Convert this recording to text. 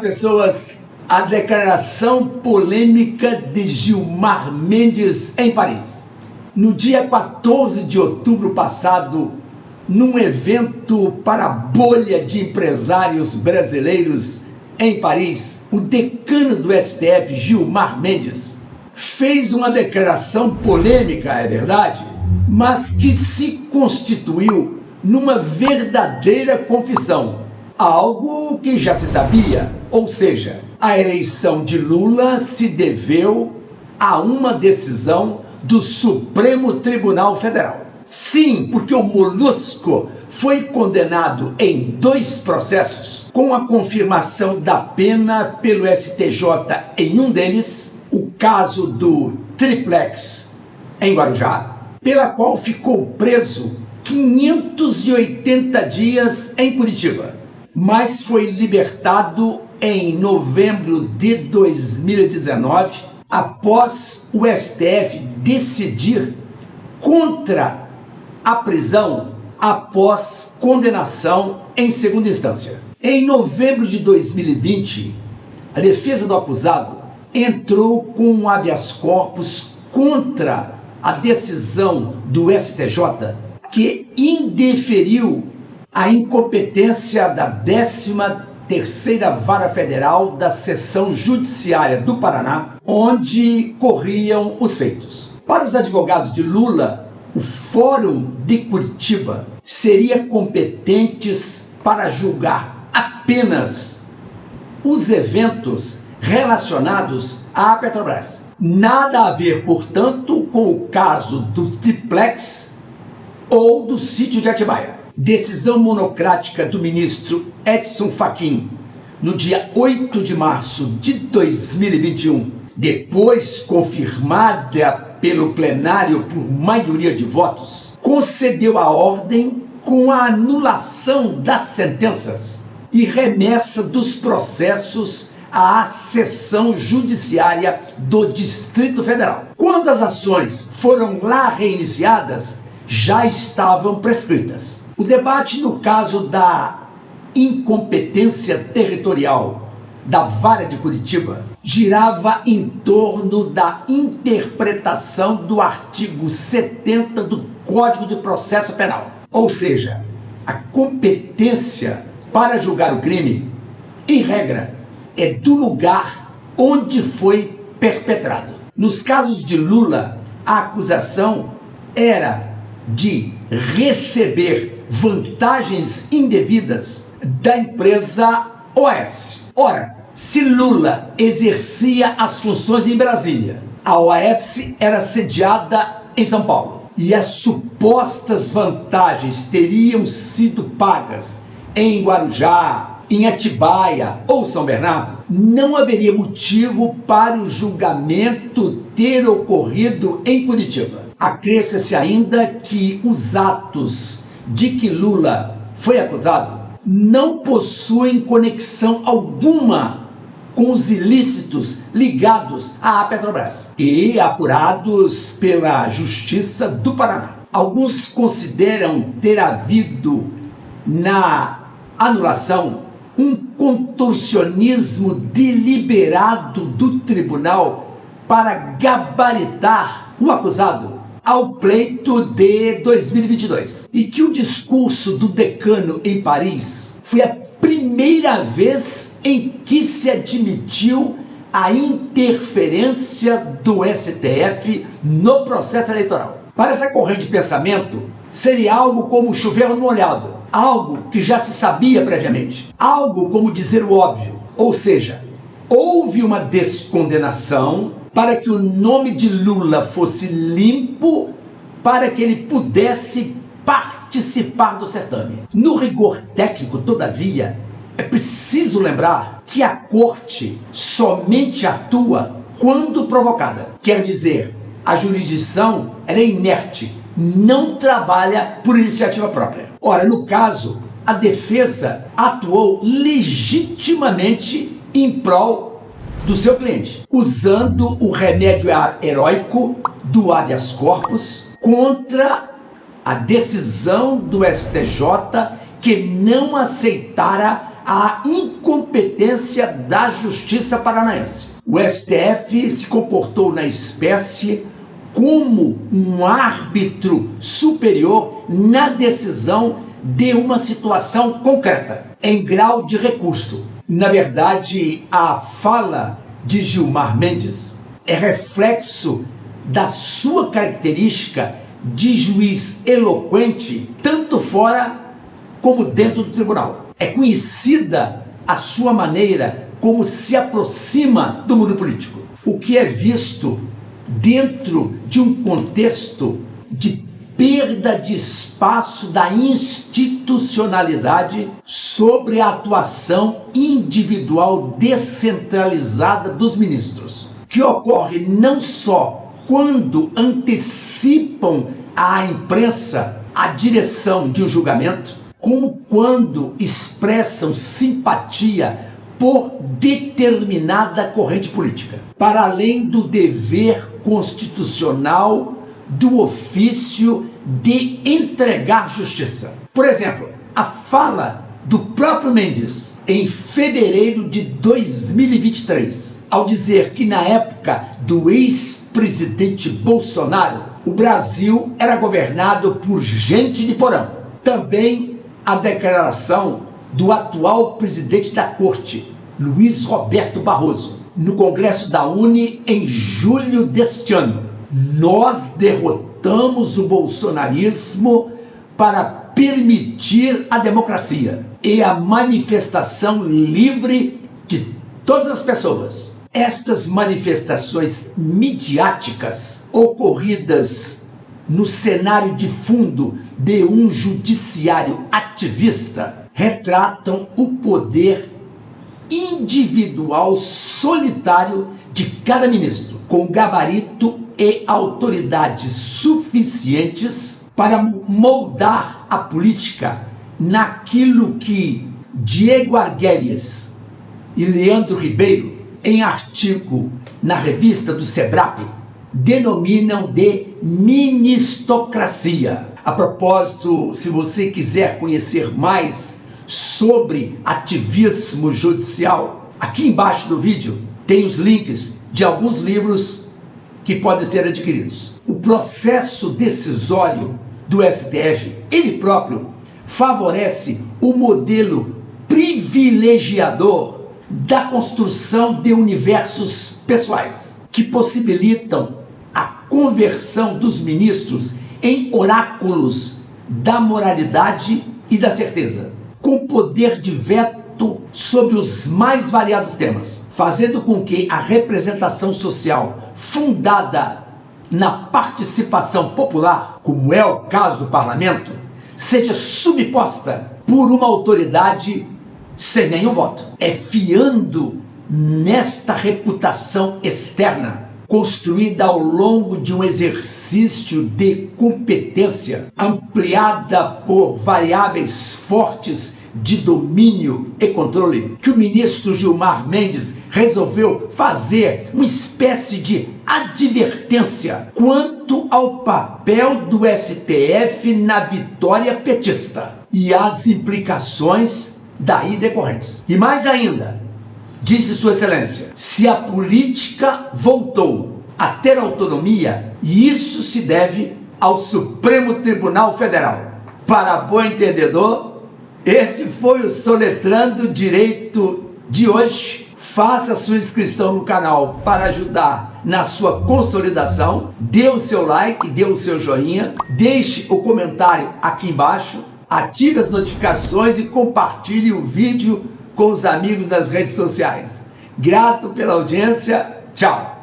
pessoas. A declaração polêmica de Gilmar Mendes em Paris. No dia 14 de outubro passado, num evento para a bolha de empresários brasileiros em Paris, o decano do STF, Gilmar Mendes, fez uma declaração polêmica, é verdade, mas que se constituiu numa verdadeira confissão, algo que já se sabia, ou seja, a eleição de Lula se deveu a uma decisão do Supremo Tribunal Federal. Sim, porque o Molusco foi condenado em 2 processos, com a confirmação da pena pelo STJ em um deles, o caso do Triplex em Guarujá, pela qual ficou preso 580 dias em Curitiba, mas foi libertado em novembro de 2019, após o STF decidir contra a prisão após condenação em segunda instância. Em novembro de 2020, a defesa do acusado entrou com um habeas corpus contra a decisão do STJ, que indeferiu a incompetência da 13ª Vara Federal da Seção Judiciária do Paraná, onde corriam os feitos. Para os advogados de Lula, o Fórum de Curitiba seria competente para julgar apenas os eventos relacionados à Petrobras. Nada a ver, portanto, com o caso do Triplex ou do sítio de Atibaia. Decisão monocrática do ministro Edson Fachin, no dia 8 de março de 2021, depois confirmada pelo plenário por maioria de votos, concedeu a ordem com a anulação das sentenças e remessa dos processos à seção judiciária do Distrito Federal. Quando as ações foram lá reiniciadas, já estavam prescritas. O debate no caso da incompetência territorial da Vara de Curitiba girava em torno da interpretação do artigo 70 do Código de Processo Penal. Ou seja, a competência para julgar o crime, em regra, é do lugar onde foi perpetrado. Nos casos de Lula, a acusação era de receber vantagens indevidas da empresa OAS. Ora, se Lula exercia as funções em Brasília, a OAS era sediada em São Paulo e as supostas vantagens teriam sido pagas em Guarujá, em Atibaia ou São Bernardo, não haveria motivo para o julgamento ter ocorrido em Curitiba. Acresce-se ainda que os atos de que Lula foi acusado não possuem conexão alguma com os ilícitos ligados à Petrobras e apurados pela Justiça do Paraná. Alguns consideram ter havido na anulação um contorcionismo deliberado do tribunal para gabaritar o acusado ao pleito de 2022 e que o discurso do decano em Paris foi a primeira vez em que se admitiu a interferência do STF no processo eleitoral. Para essa corrente de pensamento, seria algo como chover no molhado, algo que já se sabia previamente, algo como dizer o óbvio, ou seja, houve uma descondenação para que o nome de Lula fosse limpo, para que ele pudesse participar do certame. No rigor técnico, todavia, é preciso lembrar que a Corte somente atua quando provocada. Quer dizer, a jurisdição é inerte, não trabalha por iniciativa própria. Ora, no caso, a defesa atuou legitimamente em prol do seu cliente, usando o remédio heróico do habeas corpus contra a decisão do STJ que não aceitara a incompetência da justiça paranaense. O STF se comportou na espécie como um árbitro superior na decisão de uma situação concreta, em grau de recurso. Na verdade, a fala de Gilmar Mendes é reflexo da sua característica de juiz eloquente, tanto fora como dentro do tribunal. É conhecida a sua maneira como se aproxima do mundo político, o que é visto dentro de um contexto de perda de espaço da institucionalidade sobre a atuação individual descentralizada dos ministros, que ocorre não só quando antecipam à imprensa a direção de um julgamento, como quando expressam simpatia por determinada corrente política, para além do dever constitucional do ofício de entregar justiça. Por exemplo, a fala do próprio Mendes em fevereiro de 2023, ao dizer que na época do ex-presidente Bolsonaro, o Brasil era governado por gente de porão. Também a declaração do atual presidente da Corte, Luiz Roberto Barroso, no Congresso da UNE em julho deste ano. Nós derrotamos o bolsonarismo para permitir a democracia e a manifestação livre de todas as pessoas. Estas manifestações midiáticas ocorridas no cenário de fundo de um judiciário ativista retratam o poder individual solitário de cada ministro, com gabarito e autoridade suficientes para moldar a política naquilo que Diego Arguelles e Leandro Ribeiro, em artigo na revista do SEBRAP, denominam de ministocracia. A propósito, se você quiser conhecer mais sobre ativismo judicial, aqui embaixo do vídeo tem os links de alguns livros que podem ser adquiridos. O processo decisório do STF, ele próprio, favorece o modelo privilegiador da construção de universos pessoais, que possibilitam a conversão dos ministros em oráculos da moralidade e da certeza, com poder de veto sobre os mais variados temas, fazendo com que a representação social fundada na participação popular, como é o caso do parlamento, seja subposta por uma autoridade sem nenhum voto. É fiando nesta reputação externa, construída ao longo de um exercício de competência ampliada por variáveis fortes de domínio e controle, que o ministro Gilmar Mendes resolveu fazer uma espécie de advertência quanto ao papel do STF na vitória petista e as implicações daí decorrentes. E mais ainda, disse Sua Excelência, se a política voltou a ter autonomia, isso se deve ao Supremo Tribunal Federal. Para bom entendedor, este foi o Soletrando Direito de hoje. Faça sua inscrição no canal para ajudar na sua consolidação. Dê o seu like, dê o seu joinha, deixe o comentário aqui embaixo, ative as notificações e compartilhe o vídeo com os amigos das redes sociais. Grato pela audiência. Tchau!